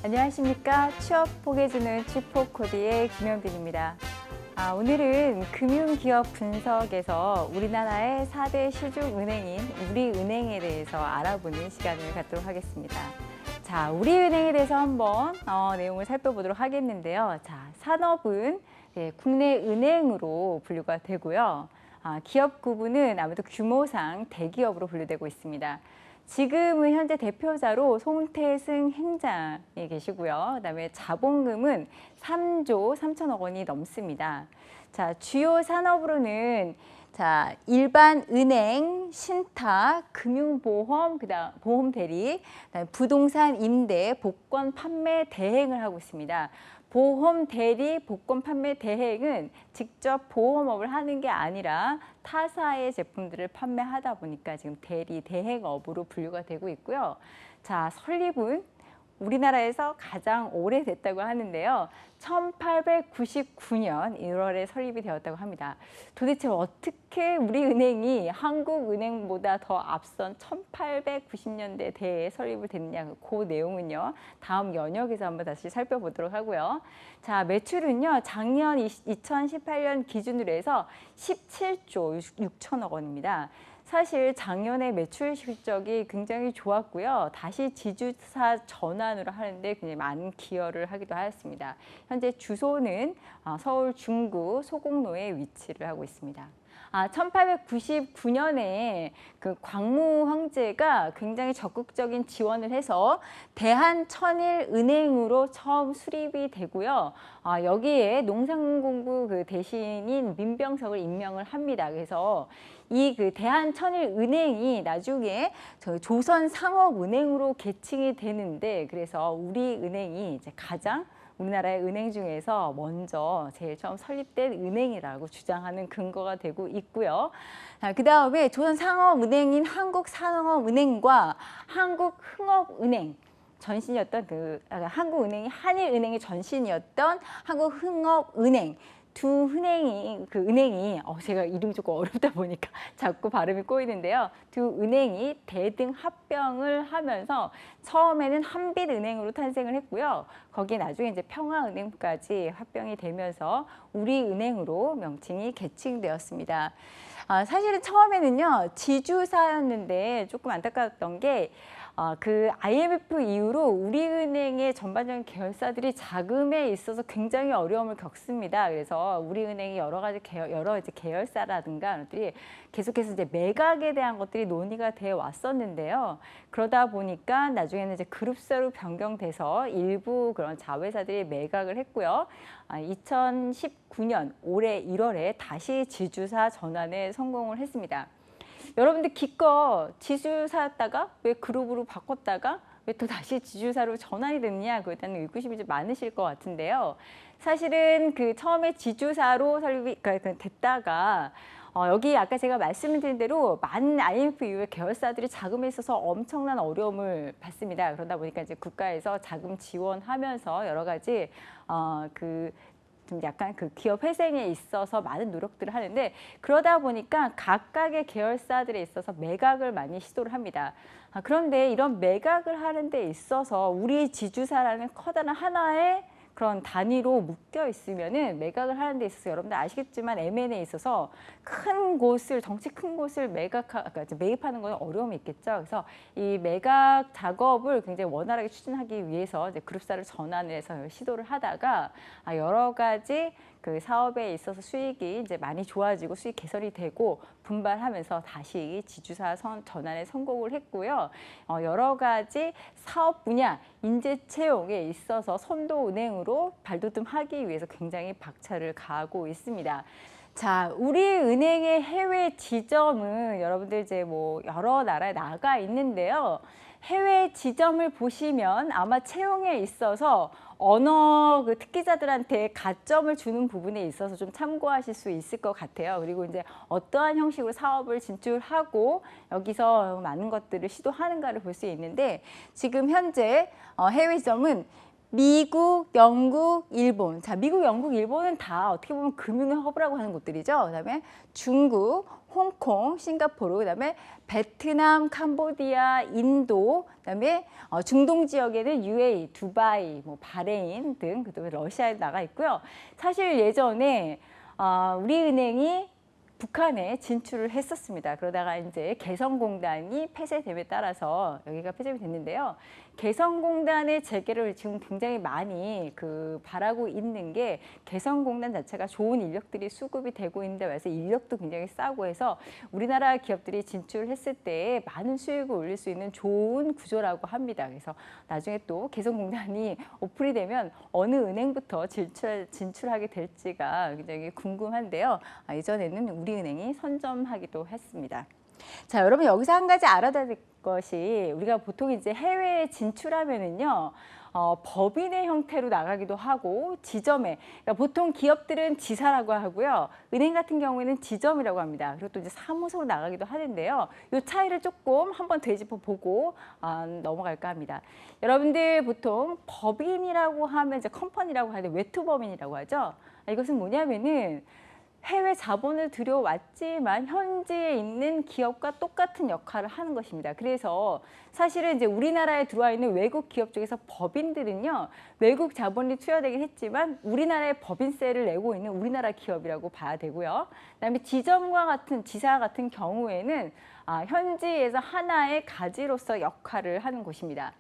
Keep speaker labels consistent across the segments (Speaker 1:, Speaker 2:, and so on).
Speaker 1: 안녕하십니까. 취업 포개주는 취포코디의 김현빈입니다. 오늘은 금융기업 분석에서 우리나라의 4대 시중은행인 우리은행에 대해서 알아보는 시간을 갖도록 하겠습니다. 자, 우리은행에 대해서 한번 내용을 살펴보도록 하겠는데요. 자, 산업은 국내 은행으로 분류가 되고요. 기업 구분은 아무래도 규모상 대기업으로 분류되고 있습니다. 지금은 현재 대표자로 송태승 행장이 계시고요. 그다음에 자본금은 3조 3천억 원이 넘습니다. 자, 주요 산업으로는 자, 일반 은행, 신탁, 금융보험, 그다음 보험 대리, 그다음에 부동산 임대, 복권 판매 대행을 하고 있습니다. 보험 대리, 복권 판매 대행은 직접 보험업을 하는 게 아니라 타사의 제품들을 판매하다 보니까 지금 대리, 대행업으로 분류가 되고 있고요. 자, 설립은 우리나라에서 가장 오래됐다고 하는데요. 1899년 1월에 설립이 되었다고 합니다. 도대체 어떻게 우리은행이 한국은행보다 더 앞선 1890년대 대에 설립을 됐느냐, 그 내용은요. 다음 연역에서 한번 다시 살펴보도록 하고요. 자, 매출은요. 작년 2018년 기준으로 해서 17조 6천억 원입니다. 사실 작년에 매출 실적이 굉장히 좋았고요. 다시 지주사 전환으로 하는데 굉장히 많은 기여를 하기도 하였습니다. 현재 주소는 서울 중구 소곡로에 위치를 하고 있습니다. 1899년에 그 광무 황제가 굉장히 적극적인 지원을 해서 대한천일은행으로 처음 수립이 되고요. 여기에 농산공부 그 대신인 민병석을 임명을 합니다. 그래서 이 그 대한천일은행이 나중에 조선상업은행으로 개칭이 되는데, 그래서 우리은행이 이제 가장 우리나라의 은행 중에서 먼저 제일 처음 설립된 은행이라고 주장하는 근거가 되고 있고요. 그 다음에 조선상업은행인 한국산업은행과 한국흥업은행, 전신이었던 한국은행이 한일은행의 전신이었던 한국흥업은행, 두 은행이 제가 이름이 조금 어렵다 보니까 자꾸 발음이 꼬이는데요. 두 은행이 대등 합병을 하면서 처음에는 한빛은행으로 탄생을 했고요. 거기에 나중에 이제 평화은행까지 합병이 되면서 우리은행으로 명칭이 개칭되었습니다. 사실은 처음에는요, 지주사였는데 조금 안타까웠던 게 그 IMF 이후로 우리은행의 전반적인 계열사들이 자금에 있어서 굉장히 어려움을 겪습니다. 그래서 우리은행이 여러 이제 계열사라든가 것들이 계속해서 이제 매각에 대한 것들이 논의가 되어 왔었는데요. 그러다 보니까 나중에는 이제 그룹사로 변경돼서 일부 그런 자회사들이 매각을 했고요. 2019년 올해 1월에 다시 지주사 전환에 성공을 했습니다. 여러분들 기껏 지주사였다가 왜 그룹으로 바꿨다가 왜 또 다시 지주사로 전환이 됐냐, 그에 대한 의구심이 좀 많으실 것 같은데요. 사실은 그 처음에 지주사로 설립이 됐다가 여기 아까 제가 말씀드린 대로 많은 IMF 이후에 계열사들이 자금에 있어서 엄청난 어려움을 받습니다. 그러다 보니까 이제 국가에서 자금 지원하면서 여러 가지 좀 약간 그 기업 회생에 있어서 많은 노력들을 하는데, 그러다 보니까 각각의 계열사들에 있어서 매각을 많이 시도를 합니다. 그런데 이런 매각을 하는 데 있어서 우리 지주사라는 커다란 하나의 그런 단위로 묶여 있으면은 매각을 하는 데 있어서 여러분들 아시겠지만 M&A에 있어서 덩치 큰 곳을 매입하는 건 어려움이 있겠죠. 그래서 이 매각 작업을 굉장히 원활하게 추진하기 위해서 이제 그룹사를 전환을 해서 시도를 하다가 여러 가지 그 사업에 있어서 수익이 이제 많이 좋아지고 수익 개선이 되고 분발하면서 다시 지주사 전환에 성공을 했고요. 여러 가지 사업 분야, 인재 채용에 있어서 선도은행으로 발돋움하기 위해서 굉장히 박차를 가하고 있습니다. 자, 우리은행의 해외 지점은 여러분들 이제 뭐 여러 나라에 나가 있는데요. 해외 지점을 보시면 아마 채용에 있어서 언어 특기자들한테 가점을 주는 부분에 있어서 좀 참고하실 수 있을 것 같아요. 그리고 이제 어떠한 형식으로 사업을 진출하고 여기서 많은 것들을 시도하는가를 볼 수 있는데, 지금 현재 해외 지점은 미국, 영국, 일본. 자, 미국, 영국, 일본은 다 어떻게 보면 금융의 허브라고 하는 곳들이죠. 그다음에 중국, 홍콩, 싱가포르, 그다음에 베트남, 캄보디아, 인도, 그다음에 중동 지역에는 UAE, 두바이, 뭐 바레인 등, 그다음에 러시아에 나가 있고요. 사실 예전에 우리은행이 북한에 진출을 했었습니다. 그러다가 이제 개성공단이 폐쇄됨에 따라서 여기가 폐쇄가 됐는데요. 개성공단의 재개를 지금 굉장히 많이 바라고 있는 게 개성공단 자체가 좋은 인력들이 수급이 되고 있는데 그래서 인력도 굉장히 싸고 해서 우리나라 기업들이 진출했을 때 많은 수익을 올릴 수 있는 좋은 구조라고 합니다. 그래서 나중에 또 개성공단이 오픈이 되면 어느 은행부터 진출하게 될지가 굉장히 궁금한데요. 이전에는 우리은행이 선점하기도 했습니다. 자, 여러분 여기서 한 가지 알아둬야 될 것이 우리가 보통 이제 해외에 진출하면은요. 법인의 형태로 나가기도 하고 지점에, 그러니까 보통 기업들은 지사라고 하고요. 은행 같은 경우에는 지점이라고 합니다. 그리고 또 이제 사무소로 나가기도 하는데요. 이 차이를 조금 한번 되짚어 보고 넘어갈까 합니다. 여러분들 보통 법인이라고 하면 이제 컴퍼니라고 하는데 외투법인이라고 하죠. 이것은 뭐냐면은 해외 자본을 들여왔지만 현지에 있는 기업과 똑같은 역할을 하는 것입니다. 그래서 사실은 이제 우리나라에 들어와 있는 외국 기업 중에서 법인들은요, 외국 자본이 투여되긴 했지만 우리나라의 법인세를 내고 있는 우리나라 기업이라고 봐야 되고요. 그다음에 지점과 같은 지사 같은 경우에는 현지에서 하나의 가지로서 역할을 하는 곳입니다.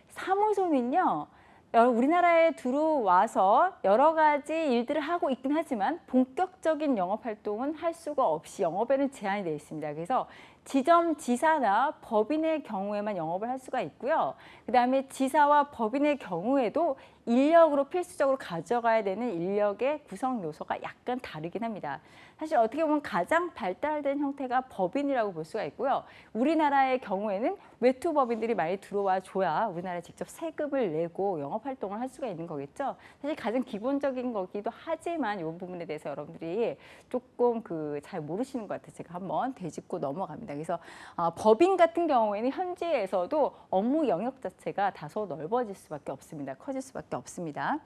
Speaker 1: 사무소는요. 우리나라에 들어와서 여러 가지 일들을 하고 있긴 하지만 본격적인 영업 활동은 할 수가 없이 영업에는 제한이 되어 있습니다. 그래서 지점 지사나 법인의 경우에만 영업을 할 수가 있고요. 그다음에 지사와 법인의 경우에도 인력으로 필수적으로 가져가야 되는 인력의 구성 요소가 약간 다르긴 합니다. 사실 어떻게 보면 가장 발달된 형태가 법인이라고 볼 수가 있고요. 우리나라의 경우에는 외투법인들이 많이 들어와 줘야 우리나라에 직접 세금을 내고 영업활동을 할 수가 있는 거겠죠. 사실 가장 기본적인 거기도 하지만 이 부분에 대해서 여러분들이 조금 잘 모르시는 것 같아요. 제가 한번 되짚고 넘어갑니다. 그래서 법인 같은 경우에는 현지에서도 업무 영역 자체가 다소 넓어질 수밖에 없습니다. 커질 수밖에 없습니다.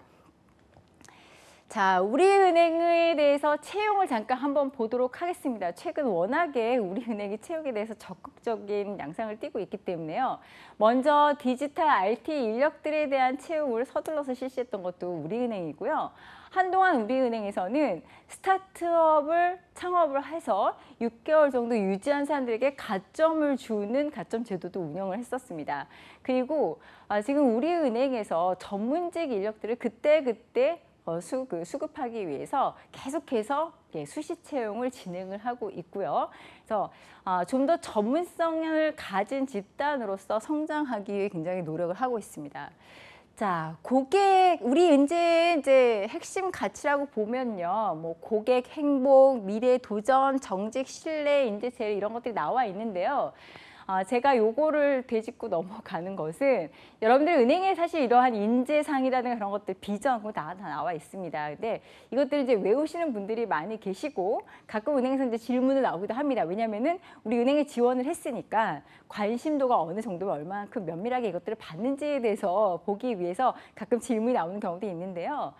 Speaker 1: 자, 우리은행에 대해서 채용을 잠깐 한번 보도록 하겠습니다. 최근 워낙에 우리은행이 채용에 대해서 적극적인 양상을 띠고 있기 때문에요. 먼저 디지털 IT 인력들에 대한 채용을 서둘러서 실시했던 것도 우리은행이고요. 한동안 우리은행에서는 스타트업을 창업을 해서 6개월 정도 유지한 사람들에게 가점을 주는 가점 제도도 운영을 했었습니다. 그리고 지금 우리은행에서 전문직 인력들을 그때그때 수급하기 위해서 계속해서 수시 채용을 진행을 하고 있고요. 그래서 좀 더 전문성을 가진 집단으로서 성장하기 위해 굉장히 노력을 하고 있습니다. 자, 우리 이제 핵심 가치라고 보면요. 뭐 고객 행복, 미래 도전, 정직, 신뢰, 인재 재래 이런 것들이 나와 있는데요. 제가 요거를 되짚고 넘어가는 것은 여러분들 은행에 사실 이러한 인재상이라든가 그런 것들 비전 다 나와 있습니다. 근데 이것들 이제 외우시는 분들이 많이 계시고 가끔 은행에서 이제 질문을 나오기도 합니다. 왜냐면은 우리 은행에 지원을 했으니까 관심도가 어느 정도면 얼마만큼 면밀하게 이것들을 받는지에 대해서 보기 위해서 가끔 질문이 나오는 경우도 있는데요.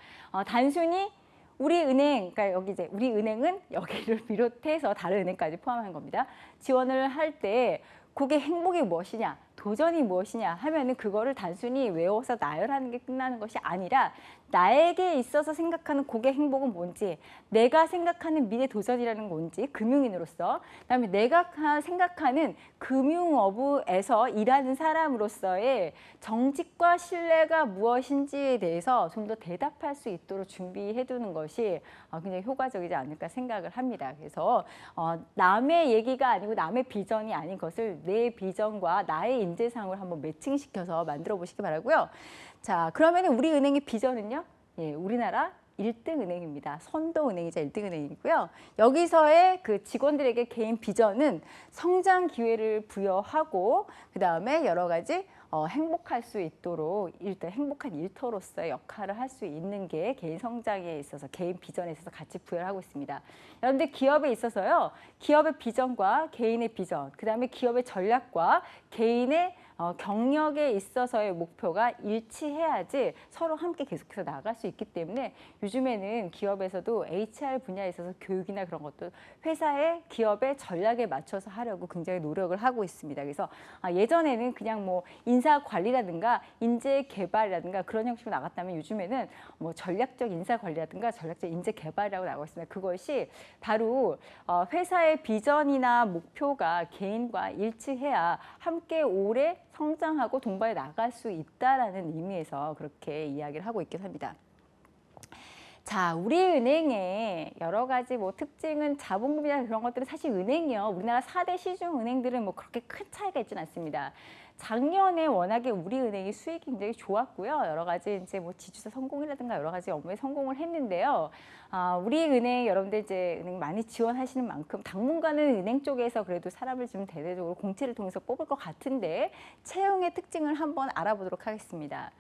Speaker 1: 단순히 우리은행, 그러니까 여기 이제 우리은행은 여기를 비롯해서 다른 은행까지 포함한 겁니다. 지원을 할 때 고객 행복이 무엇이냐, 도전이 무엇이냐 하면은 그거를 단순히 외워서 나열하는 게 끝나는 것이 아니라 나에게 있어서 생각하는 고객 행복은 뭔지, 내가 생각하는 미래 도전이라는 뭔지 금융인으로서, 그다음에 내가 생각하는 금융업에서 일하는 사람으로서의 정직과 신뢰가 무엇인지에 대해서 좀 더 대답할 수 있도록 준비해 두는 것이 굉장히 효과적이지 않을까 생각을 합니다. 그래서 남의 얘기가 아니고 남의 비전이 아닌 것을 내 비전과 나의 인재상을 한번 매칭시켜서 만들어 보시기 바라고요. 자, 그러면 우리 은행의 비전은요? 예, 우리나라 1등 은행입니다. 선도은행이자 1등 은행이고요. 여기서의 그 직원들에게 개인 비전은 성장 기회를 부여하고 그다음에 여러 가지 행복할 수 있도록 일단 행복한 일터로서의 역할을 할 수 있는 게 개인 성장에 있어서 개인 비전에 있어서 같이 부여를 하고 있습니다. 여러분들 기업에 있어서요. 기업의 비전과 개인의 비전, 그다음에 기업의 전략과 개인의 경력에 있어서의 목표가 일치해야지 서로 함께 계속해서 나아갈 수 있기 때문에 요즘에는 기업에서도 HR 분야에 있어서 교육이나 그런 것도 회사의 기업의 전략에 맞춰서 하려고 굉장히 노력을 하고 있습니다. 그래서 예전에는 그냥 뭐 인사 관리라든가 인재 개발이라든가 그런 형식으로 나갔다면 요즘에는 뭐 전략적 인사 관리라든가 전략적 인재 개발이라고 나가고 있습니다. 그것이 바로 회사의 비전이나 목표가 개인과 일치해야 함께 오래 성장하고 동반해 나갈 수 있다라는 의미에서 그렇게 이야기를 하고 있긴 합니다. 자, 우리은행의 여러 가지 뭐 특징은 자본금이나 그런 것들은 사실 은행이요. 우리나라 4대 시중 은행들은 뭐 그렇게 큰 차이가 있지는 않습니다. 작년에 워낙에 우리은행이 수익이 굉장히 좋았고요. 여러 가지 이제 뭐 지주사 성공이라든가 여러 가지 업무에 성공을 했는데요. 우리은행 여러분들 이제 은행 많이 지원하시는 만큼 당분간은 은행 쪽에서 그래도 사람을 좀 대대적으로 공채를 통해서 뽑을 것 같은데 채용의 특징을 한번 알아보도록 하겠습니다.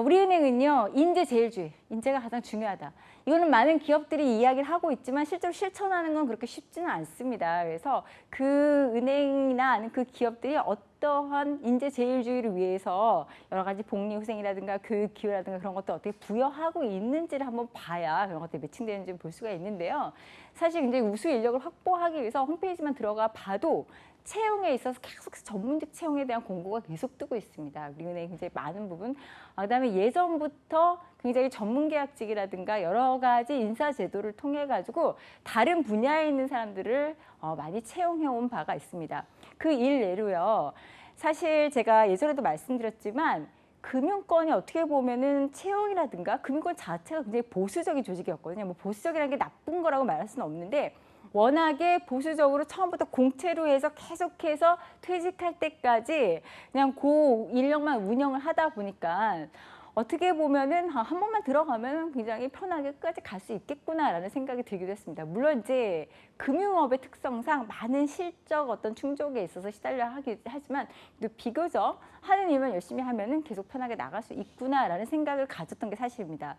Speaker 1: 우리은행은요, 인재제일주의, 인재가 가장 중요하다. 이거는 많은 기업들이 이야기를 하고 있지만 실제로 실천하는 건 그렇게 쉽지는 않습니다. 그래서 그 은행이나 아니면 그 기업들이 어떠한 인재제일주의를 위해서 여러 가지 복리후생이라든가 교육 기회라든가 그런 것도 어떻게 부여하고 있는지를 한번 봐야 그런 것들이 매칭되는지 볼 수가 있는데요. 사실 굉장히 우수 인력을 확보하기 위해서 홈페이지만 들어가 봐도 채용에 있어서 계속해서 전문직 채용에 대한 공고가 계속 뜨고 있습니다. 우리은행 굉장히 많은 부분. 그다음에 예전부터 굉장히 전문계약직이라든가 여러 가지 인사 제도를 통해 가지고 다른 분야에 있는 사람들을 많이 채용해온 바가 있습니다. 그 일례로요. 사실 제가 예전에도 말씀드렸지만 금융권이 어떻게 보면은 채용이라든가 금융권 자체가 굉장히 보수적인 조직이었거든요. 뭐 보수적이라는 게 나쁜 거라고 말할 수는 없는데 워낙에 보수적으로 처음부터 공채로 해서 계속해서 퇴직할 때까지 그냥 그 인력만 운영을 하다 보니까 어떻게 보면은 한 번만 들어가면 굉장히 편하게 끝까지 갈 수 있겠구나라는 생각이 들기도 했습니다. 물론 이제 금융업의 특성상 많은 실적 어떤 충족에 있어서 시달려 하지만 비교적 하는 일만 열심히 하면은 계속 편하게 나갈 수 있구나라는 생각을 가졌던 게 사실입니다.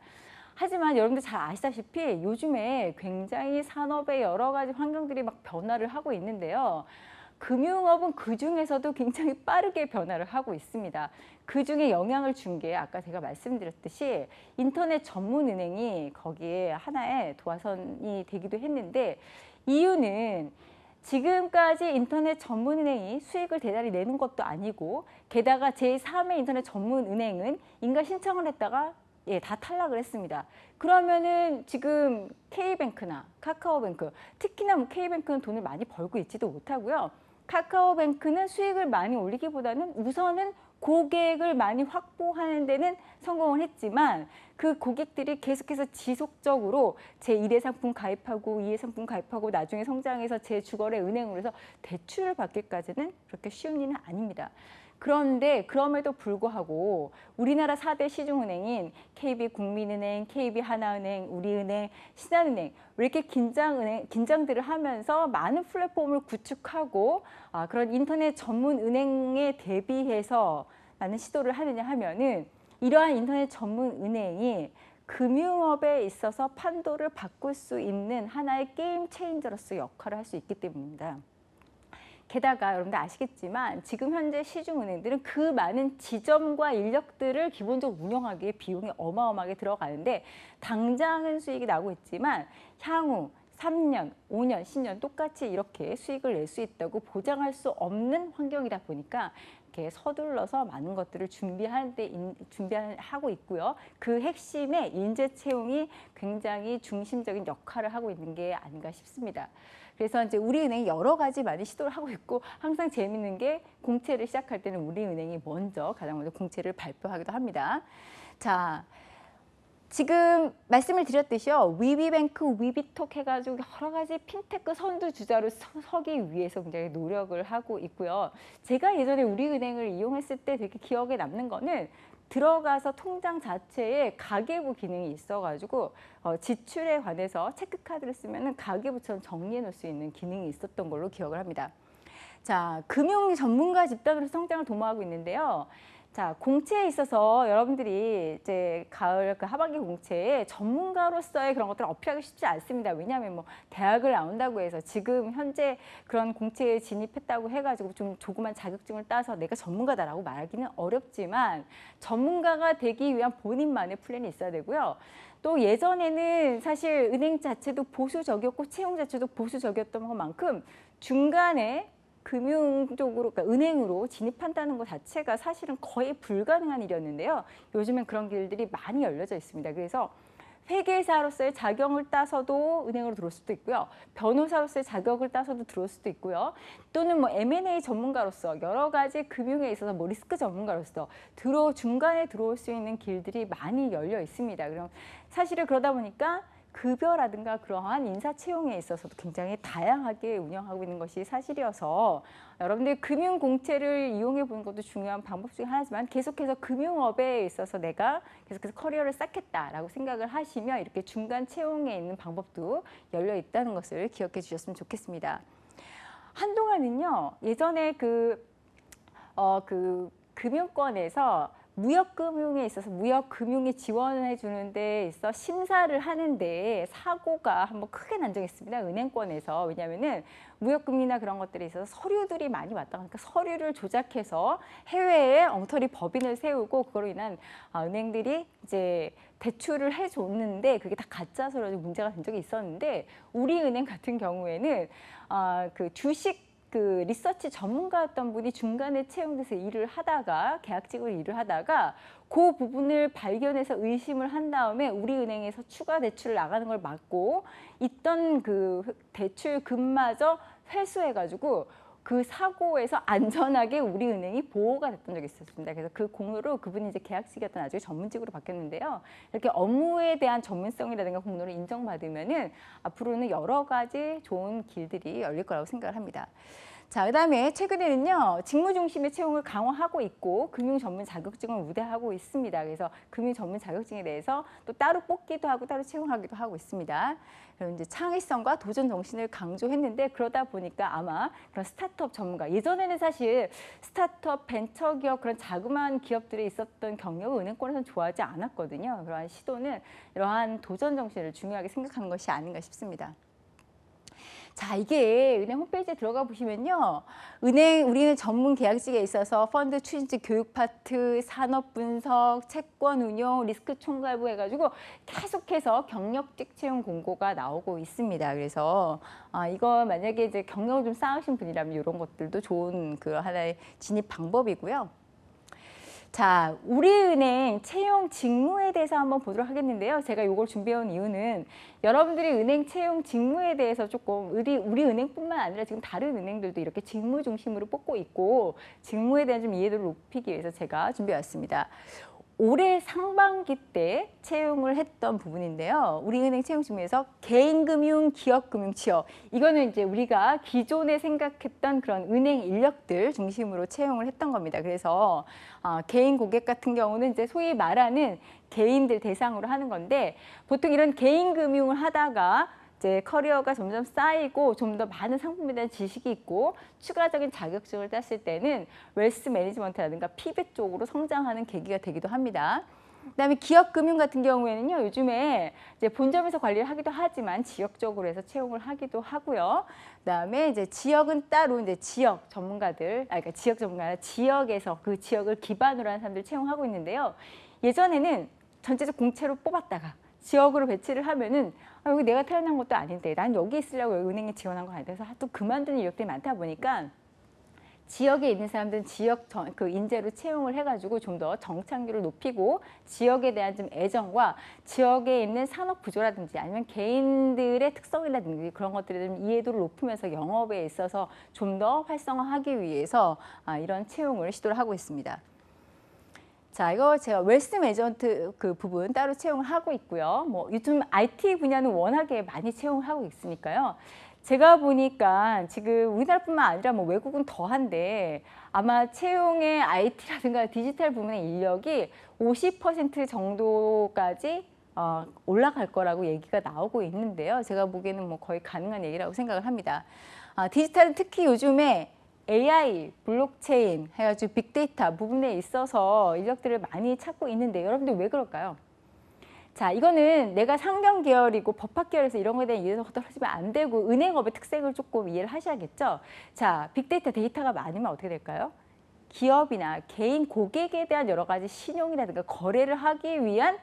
Speaker 1: 하지만 여러분들 잘 아시다시피 요즘에 굉장히 산업의 여러 가지 환경들이 막 변화를 하고 있는데요. 금융업은 그중에서도 굉장히 빠르게 변화를 하고 있습니다. 그중에 영향을 준 게 아까 제가 말씀드렸듯이 인터넷 전문은행이 거기에 하나의 도화선이 되기도 했는데 이유는 지금까지 인터넷 전문은행이 수익을 대단히 내는 것도 아니고 게다가 제3의 인터넷 전문은행은 인가 신청을 했다가 다 탈락을 했습니다. 그러면은 지금 K뱅크나 카카오뱅크, 특히나 뭐 K뱅크는 돈을 많이 벌고 있지도 못하고요. 카카오뱅크는 수익을 많이 올리기보다는 우선은 고객을 많이 확보하는 데는 성공을 했지만 그 고객들이 계속해서 지속적으로 제1의 상품 가입하고 2의 상품 가입하고 나중에 성장해서 제 주거래 은행으로 해서 대출을 받기까지는 그렇게 쉬운 일은 아닙니다. 그런데 그럼에도 불구하고 우리나라 4대 시중은행인 KB국민은행, KB하나은행, 우리은행, 신한은행 왜 이렇게 긴장들을 하면서 많은 플랫폼을 구축하고 그런 인터넷 전문 은행에 대비해서 많은 시도를 하느냐 하면은 이러한 인터넷 전문 은행이 금융업에 있어서 판도를 바꿀 수 있는 하나의 게임 체인저로서 역할을 할 수 있기 때문입니다. 게다가 여러분들 아시겠지만 지금 현재 시중은행들은 그 많은 지점과 인력들을 기본적으로 운영하기에 비용이 어마어마하게 들어가는데 당장은 수익이 나고 있지만 향후 3년, 5년, 10년 똑같이 이렇게 수익을 낼 수 있다고 보장할 수 없는 환경이다 보니까 이렇게 서둘러서 많은 것들을 준비하고 있고요. 그 핵심에 인재 채용이 굉장히 중심적인 역할을 하고 있는 게 아닌가 싶습니다. 그래서 이제 우리은행이 여러 가지 많이 시도를 하고 있고 항상 재밌는 게 공채를 시작할 때는 우리은행이 가장 먼저 공채를 발표하기도 합니다. 자, 지금 말씀을 드렸듯이요. 위비뱅크, 위비톡 해가지고 여러 가지 핀테크 선두주자로 서기 위해서 굉장히 노력을 하고 있고요. 제가 예전에 우리은행을 이용했을 때 되게 기억에 남는 거는 들어가서 통장 자체에 가계부 기능이 있어가지고 지출에 관해서 체크카드를 쓰면 가계부처럼 정리해 놓을 수 있는 기능이 있었던 걸로 기억을 합니다. 자, 금융 전문가 집단으로 성장을 도모하고 있는데요. 자, 공채에 있어서 여러분들이 이제 가을 그 하반기 공채에 전문가로서의 그런 것들을 어필하기 쉽지 않습니다. 왜냐하면 뭐 대학을 나온다고 해서 지금 현재 그런 공채에 진입했다고 해가지고 좀 조그만 자격증을 따서 내가 전문가다라고 말하기는 어렵지만 전문가가 되기 위한 본인만의 플랜이 있어야 되고요. 또 예전에는 사실 은행 자체도 보수적이었고 채용 자체도 보수적이었던 것만큼 중간에 금융 쪽으로, 그러니까 은행으로 진입한다는 것 자체가 사실은 거의 불가능한 일이었는데요. 요즘엔 그런 길들이 많이 열려져 있습니다. 그래서 회계사로서의 자격을 따서도 은행으로 들어올 수도 있고요. 변호사로서의 자격을 따서도 들어올 수도 있고요. 또는 뭐 M&A 전문가로서 여러 가지 금융에 있어서 뭐 리스크 전문가로서 중간에 들어올 수 있는 길들이 많이 열려 있습니다. 그럼 사실은 그러다 보니까 급여라든가 그러한 인사 채용에 있어서도 굉장히 다양하게 운영하고 있는 것이 사실이어서 여러분들 금융 공채를 이용해 보는 것도 중요한 방법 중에 하나지만 계속해서 금융업에 있어서 내가 계속해서 커리어를 쌓겠다라고 생각을 하시면 이렇게 중간 채용에 있는 방법도 열려 있다는 것을 기억해 주셨으면 좋겠습니다. 한동안은요, 예전에 그 금융권에서 무역금융에 있어서 무역금융에 지원해 주는 데 있어 심사를 하는데 사고가 한번 크게 난 적이 있습니다. 은행권에서. 왜냐하면은 무역금융이나 그런 것들에 있어서 서류들이 많이 왔다. 그러니까 서류를 조작해서 해외에 엉터리 법인을 세우고 그걸로 인한 은행들이 이제 대출을 해줬는데 그게 다 가짜 서류로 문제가 된 적이 있었는데 우리은행 같은 경우에는 그 주식 그 리서치 전문가였던 분이 중간에 채용돼서 일을 하다가 계약직으로 일을 하다가 그 부분을 발견해서 의심을 한 다음에 우리은행에서 추가 대출을 나가는 걸 막고 있던 그 대출금마저 회수해가지고 그 사고에서 안전하게 우리은행이 보호가 됐던 적이 있었습니다. 그래서 그 공로로 그분이 이제 계약직이었던 나중에 전문직으로 바뀌었는데요. 이렇게 업무에 대한 전문성이라든가 공로를 인정받으면은 앞으로는 여러 가지 좋은 길들이 열릴 거라고 생각을 합니다. 자, 그다음에 최근에는요, 직무 중심의 채용을 강화하고 있고 금융 전문 자격증을 우대하고 있습니다. 그래서 금융 전문 자격증에 대해서 또 따로 뽑기도 하고 따로 채용하기도 하고 있습니다. 그리고 이제 창의성과 도전 정신을 강조했는데 그러다 보니까 아마 그런 스타트업 전문가, 예전에는 사실 스타트업 벤처기업 그런 자그마한 기업들에 있었던 경력을 은행권에서는 좋아하지 않았거든요. 그러한 시도는 이러한 도전 정신을 중요하게 생각하는 것이 아닌가 싶습니다. 자, 이게 은행 홈페이지에 들어가 보시면요. 우리는 전문 계약직에 있어서 펀드 추진직 교육 파트, 산업 분석, 채권 운용, 리스크 총괄부 해가지고 계속해서 경력직 채용 공고가 나오고 있습니다. 그래서 이거 만약에 이제 경력을 좀 쌓으신 분이라면 이런 것들도 좋은 그 하나의 진입 방법이고요. 자, 우리은행 채용 직무에 대해서 한번 보도록 하겠는데요. 제가 이걸 준비해온 이유는 여러분들이 은행 채용 직무에 대해서 조금 우리 은행뿐만 아니라 지금 다른 은행들도 이렇게 직무 중심으로 뽑고 있고 직무에 대한 좀 이해도를 높이기 위해서 제가 준비해왔습니다. 올해 상반기 때 채용을 했던 부분인데요. 우리은행 채용 직무에서 개인금융, 기업금융, 취업. 이거는 이제 우리가 기존에 생각했던 그런 은행 인력들 중심으로 채용을 했던 겁니다. 그래서 개인 고객 같은 경우는 이제 소위 말하는 개인들 대상으로 하는 건데 보통 이런 개인금융을 하다가 이제 커리어가 점점 쌓이고 좀 더 많은 상품에 대한 지식이 있고 추가적인 자격증을 땄을 때는 웰스 매니지먼트라든가 피벳 쪽으로 성장하는 계기가 되기도 합니다. 그다음에 기업 금융 같은 경우에는요, 요즘에 이제 본점에서 관리를 하기도 하지만 지역적으로 해서 채용을 하기도 하고요. 그다음에 이제 지역은 따로 이제 지역 전문가들, 그러니까 지역 전문가 아니라 지역에서 그 지역을 기반으로 한 사람들 채용하고 있는데요. 예전에는 전체적 공채로 뽑았다가 지역으로 배치를 하면은 여기 내가 태어난 것도 아닌데 난 여기 있으려고 여기 은행에 지원한 거 아닌데 그래서 또 그만두는 이력들이 많다 보니까 지역에 있는 사람들은 지역 그 인재로 채용을 해가지고 좀 더 정착률을 높이고 지역에 대한 좀 애정과 지역에 있는 산업 구조라든지 아니면 개인들의 특성이라든지 그런 것들에 좀 이해도를 높이면서 영업에 있어서 좀 더 활성화하기 위해서 이런 채용을 시도를 하고 있습니다. 자, 이거 제가 웰스 매니지먼트 그 부분 따로 채용을 하고 있고요. 뭐 요즘 IT 분야는 워낙에 많이 채용을 하고 있으니까요. 제가 보니까 지금 우리나라뿐만 아니라 뭐 외국은 더한데 아마 채용의 IT라든가 디지털 부문의 인력이 50% 정도까지 올라갈 거라고 얘기가 나오고 있는데요. 제가 보기에는 뭐 거의 가능한 얘기라고 생각을 합니다. 디지털은 특히 요즘에 AI, 블록체인 해가지고 빅데이터 부분에 있어서 인력들을 많이 찾고 있는데 여러분들 왜 그럴까요? 자, 이거는 내가 상경 계열이고 법학 계열에서 이런 거에 대한 이해를 하시면 안 되고 은행업의 특색을 조금 이해를 하셔야겠죠. 자, 빅데이터 데이터가 많으면 어떻게 될까요? 기업이나 개인 고객에 대한 여러 가지 신용이라든가 거래를 하기 위한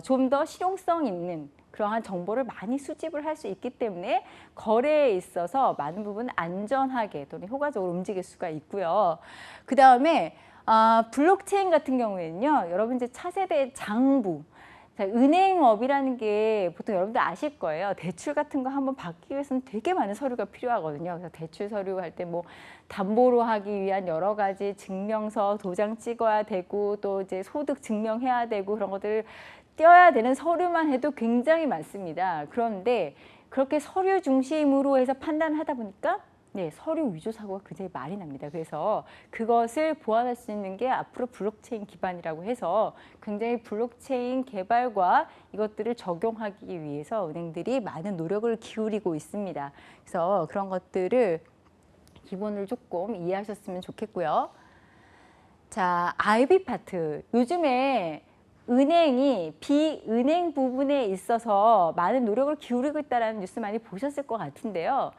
Speaker 1: 좀 더 실용성 있는 그러한 정보를 많이 수집을 할 수 있기 때문에 거래에 있어서 많은 부분 안전하게 또는 효과적으로 움직일 수가 있고요. 그 다음에 블록체인 같은 경우에는요, 여러분 이제 차세대 장부, 자, 은행업이라는 게 보통 여러분들 아실 거예요. 대출 같은 거 한번 받기 위해서는 되게 많은 서류가 필요하거든요. 그래서 대출 서류 할 때 뭐 담보로 하기 위한 여러 가지 증명서, 도장 찍어야 되고 또 이제 소득 증명해야 되고 그런 것들을 떼어야 되는 서류만 해도 굉장히 많습니다. 그런데 그렇게 서류 중심으로 해서 판단을 하다 보니까 네, 서류 위조 사고가 굉장히 많이 납니다. 그래서 그것을 보완할 수 있는 게 앞으로 블록체인 기반이라고 해서 굉장히 블록체인 개발과 이것들을 적용하기 위해서 은행들이 많은 노력을 기울이고 있습니다. 그래서 그런 것들을 기본을 조금 이해하셨으면 좋겠고요. 자, IB 파트. 요즘에 은행이 비은행 부분에 있어서 많은 노력을 기울이고 있다는 뉴스 많이 보셨을 것 같은데요.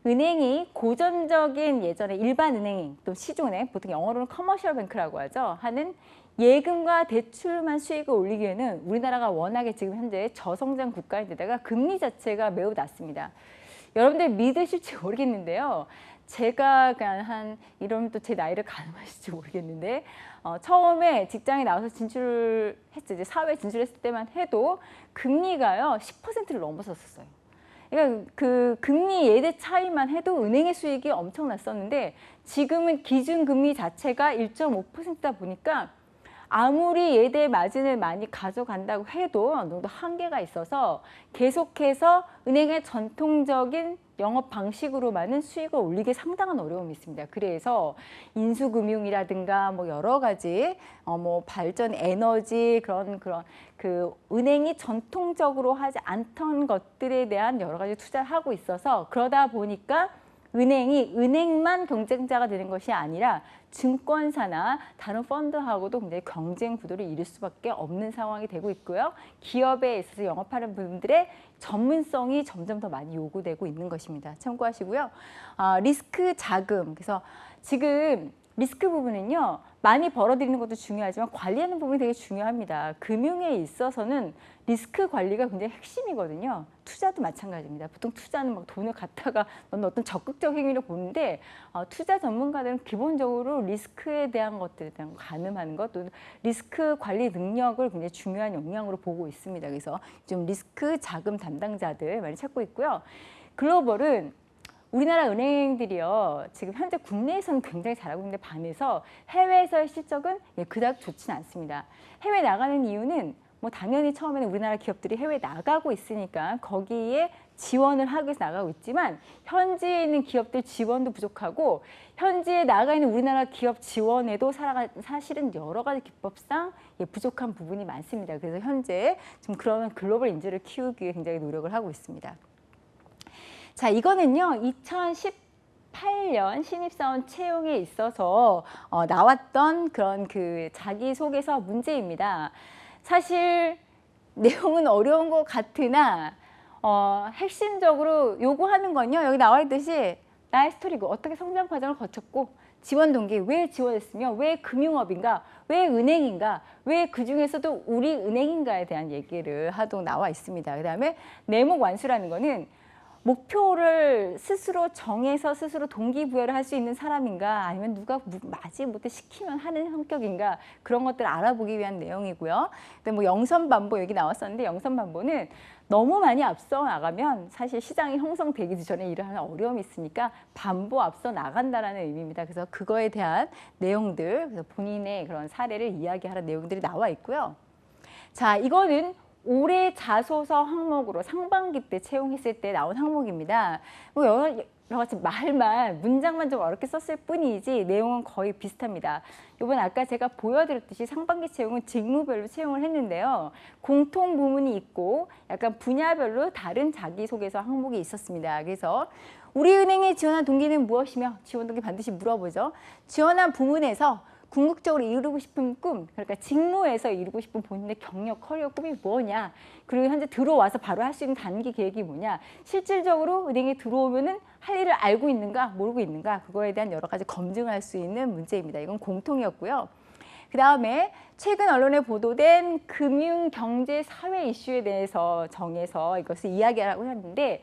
Speaker 1: 은행이 고전적인 예전에 일반 은행 또 시중은행 보통 영어로는 커머셜 뱅크라고 하죠. 하는 예금과 대출만 수익을 올리기에는 우리나라가 워낙에 지금 현재 저성장 국가인데다가 금리 자체가 매우 낮습니다. 여러분들 믿으실지 모르겠는데요. 제가 그냥 이러면 또 제 나이를 가늠하실지 모르겠는데 처음에 직장에 나와서 진출을 했죠. 이제 사회에 진출했을 때만 해도 금리가요 10%를 넘어섰었어요. 그러니까 그 금리 예대 차이만 해도 은행의 수익이 엄청났었는데 지금은 기준금리 자체가 1.5%다 보니까 아무리 예대 마진을 많이 가져간다고 해도 어느 정도 한계가 있어서 계속해서 은행의 전통적인 영업 방식으로만은 수익을 올리기 상당한 어려움이 있습니다. 그래서 인수금융이라든가 뭐 여러 가지 뭐 발전 에너지 그런 그 은행이 전통적으로 하지 않던 것들에 대한 여러 가지 투자를 하고 있어서 그러다 보니까 은행이 은행만 경쟁자가 되는 것이 아니라 증권사나 다른 펀드하고도 굉장히 경쟁 구도를 이룰 수밖에 없는 상황이 되고 있고요. 기업에 있어서 영업하는 분들의 전문성이 점점 더 많이 요구되고 있는 것입니다. 참고하시고요. 리스크 자금. 그래서 지금 리스크 부분은요. 많이 벌어들이는 것도 중요하지만 관리하는 부분이 되게 중요합니다. 금융에 있어서는 리스크 관리가 굉장히 핵심이거든요. 투자도 마찬가지입니다. 보통 투자는 막 돈을 갖다가 넣는 어떤 적극적 행위를 보는데 투자 전문가들은 기본적으로 리스크에 대한 것들에 대한 가늠하는 것, 또 리스크 관리 능력을 굉장히 중요한 역량으로 보고 있습니다. 그래서 좀 리스크 자금 담당자들 많이 찾고 있고요. 글로벌은 우리나라 은행들이요. 지금 현재 국내에서는 굉장히 잘하고 있는데 반해서 해외에서의 실적은 그닥 좋지는 않습니다. 해외 나가는 이유는 뭐 당연히 처음에는 우리나라 기업들이 해외 나가고 있으니까 거기에 지원을 하기 위해서 나가고 있지만 현지에 있는 기업들 지원도 부족하고 현지에 나가 있는 우리나라 기업 지원에도 사실은 여러 가지 기법상 부족한 부분이 많습니다. 그래서 현재 좀 그런 글로벌 인재를 키우기 위해 굉장히 노력을 하고 있습니다. 자, 이거는요. 2018년 신입사원 채용에 있어서 나왔던 그런 그 자기소개서 문제입니다. 사실 내용은 어려운 것 같으나 핵심적으로 요구하는 건요. 여기 나와 있듯이 나의 스토리고 어떻게 성장 과정을 거쳤고 지원 동기 왜 지원했으며 왜 금융업인가 왜 은행인가 왜 그중에서도 우리 은행인가에 대한 얘기를 하도록 나와 있습니다. 그다음에 내목 완수라는 거는 목표를 스스로 정해서 스스로 동기부여를 할 수 있는 사람인가 아니면 누가 마지못해 시키면 하는 성격인가 그런 것들을 알아보기 위한 내용이고요. 근데 뭐 영선반보 여기 나왔었는데 영선반보는 너무 많이 앞서 나가면 사실 시장이 형성되기 전에 일을 하는 어려움이 있으니까 반보 앞서 나간다라는 의미입니다. 그래서 그거에 대한 내용들, 그래서 본인의 그런 사례를 이야기하는 내용들이 나와 있고요. 자, 이거는 올해 자소서 항목으로 상반기 때 채용했을 때 나온 항목입니다. 뭐 여러 가지 말만 문장만 좀 어렵게 썼을 뿐이지 내용은 거의 비슷합니다. 이번 아까 제가 보여드렸듯이 상반기 채용은 직무별로 채용을 했는데요. 공통 부문이 있고 약간 분야별로 다른 자기소개서 항목이 있었습니다. 그래서 우리은행에 지원한 동기는 무엇이며 지원 동기 반드시 물어보죠. 지원한 부문에서 궁극적으로 이루고 싶은 꿈, 그러니까 직무에서 이루고 싶은 본인의 경력, 커리어 꿈이 뭐냐, 그리고 현재 들어와서 바로 할 수 있는 단기 계획이 뭐냐, 실질적으로 은행에 들어오면은 할 일을 알고 있는가, 모르고 있는가, 그거에 대한 여러 가지 검증할 수 있는 문제입니다. 이건 공통이었고요. 그 다음에 최근 언론에 보도된 금융, 경제, 사회 이슈에 대해서 정해서 이것을 이야기하라고 하는데,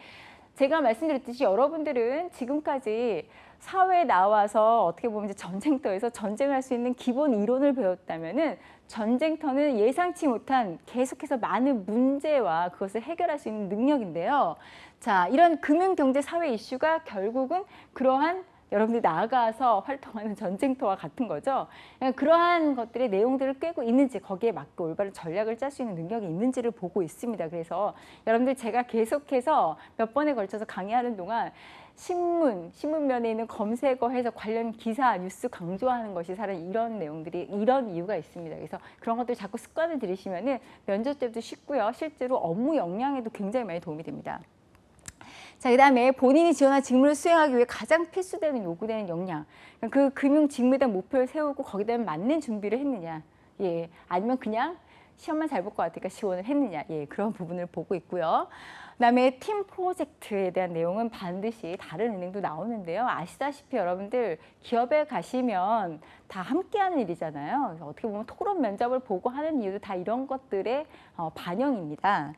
Speaker 1: 제가 말씀드렸듯이 여러분들은 지금까지 사회에 나와서 어떻게 보면 이제 전쟁터에서 전쟁할 수 있는 기본 이론을 배웠다면은 전쟁터는 예상치 못한 계속해서 많은 문제와 그것을 해결할 수 있는 능력인데요. 자, 이런 금융, 경제, 사회 이슈가 결국은 그러한 여러분들이 나아가서 활동하는 전쟁터와 같은 거죠. 그러한 것들의 내용들을 꿰고 있는지, 거기에 맞게 올바른 전략을 짤 수 있는 능력이 있는지를 보고 있습니다. 그래서 여러분들 제가 계속해서 몇 번에 걸쳐서 강의하는 동안 신문면에 있는 검색어해서 관련 기사, 뉴스 강조하는 것이 사실 이런 내용들이, 이런 이유가 있습니다. 그래서 그런 것들 자꾸 습관을 들이시면은 면접 때도 쉽고요. 실제로 업무 역량에도 굉장히 많이 도움이 됩니다. 자, 그 다음에 본인이 지원한 직무를 수행하기 위해 가장 필수되는 요구되는 역량. 그 금융 직무에 대한 목표를 세우고 거기에 맞는 준비를 했느냐. 예. 아니면 그냥 시험만 잘 볼 것 같으니까 지원을 했느냐. 예. 그런 부분을 보고 있고요. 그 다음에 팀 프로젝트에 대한 내용은 반드시 다른 은행도 나오는데요. 아시다시피 여러분들 기업에 가시면 다 함께하는 일이잖아요. 그래서 어떻게 보면 토론 면접을 보고 하는 이유도 다 이런 것들의 반영입니다.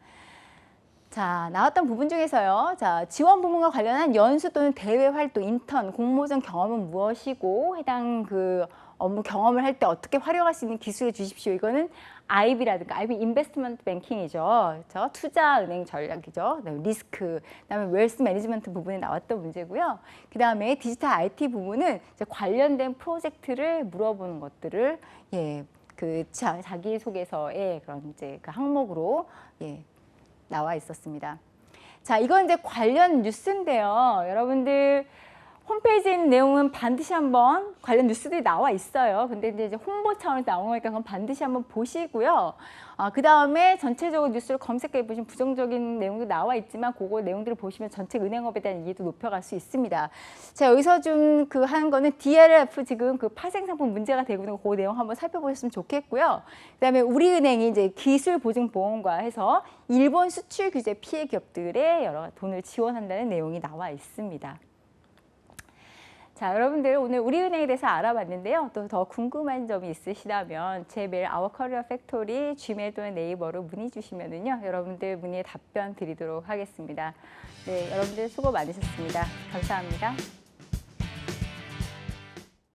Speaker 1: 자, 나왔던 부분 중에서요. 자, 지원 부문과 관련한 연수 또는 대외 활동, 인턴, 공모전 경험은 무엇이고 해당 그 업무 경험을 할 때 어떻게 활용할 수 있는 기술을 주십시오. 이거는 IB라든가 IB 인베스트먼트 뱅킹이죠. 그렇죠? 투자 은행 전략이죠. 리스크, 그다음에 웰스 매니지먼트 부분에 나왔던 문제고요. 그다음에 디지털 IT 부분은 이제 관련된 프로젝트를 물어보는 것들을 그 자기소개서의 그런 이제 그 항목으로 나와 있었습니다. 자, 이건 이제 관련 뉴스인데요. 여러분들 홈페이지에 있는 내용은 반드시 한번 관련 뉴스들이 나와 있어요. 근데 이제 홍보 차원에서 나온 거니까 그건 반드시 한번 보시고요. 그 다음에 전체적으로 뉴스를 검색해 보시면 부정적인 내용도 나와 있지만 그거 내용들을 보시면 전체 은행업에 대한 이해도 높여갈 수 있습니다. 자, 여기서 좀 그 하는 거는 DLF 지금 그 파생상품 문제가 되고 있는 그 내용 한번 살펴보셨으면 좋겠고요. 그 다음에 우리은행이 이제 기술보증보험과 해서 일본 수출 규제 피해 기업들의 여러 돈을 지원한다는 내용이 나와 있습니다. 자, 여러분들 오늘 우리은행에 대해서 알아봤는데요. 또 더 궁금한 점이 있으시다면 제 메일 아워커리어 팩토리 지메일 또는 네이버로 문의 주시면은요. 여러분들 문의에 답변 드리도록 하겠습니다. 네, 여러분들 수고 많으셨습니다. 감사합니다.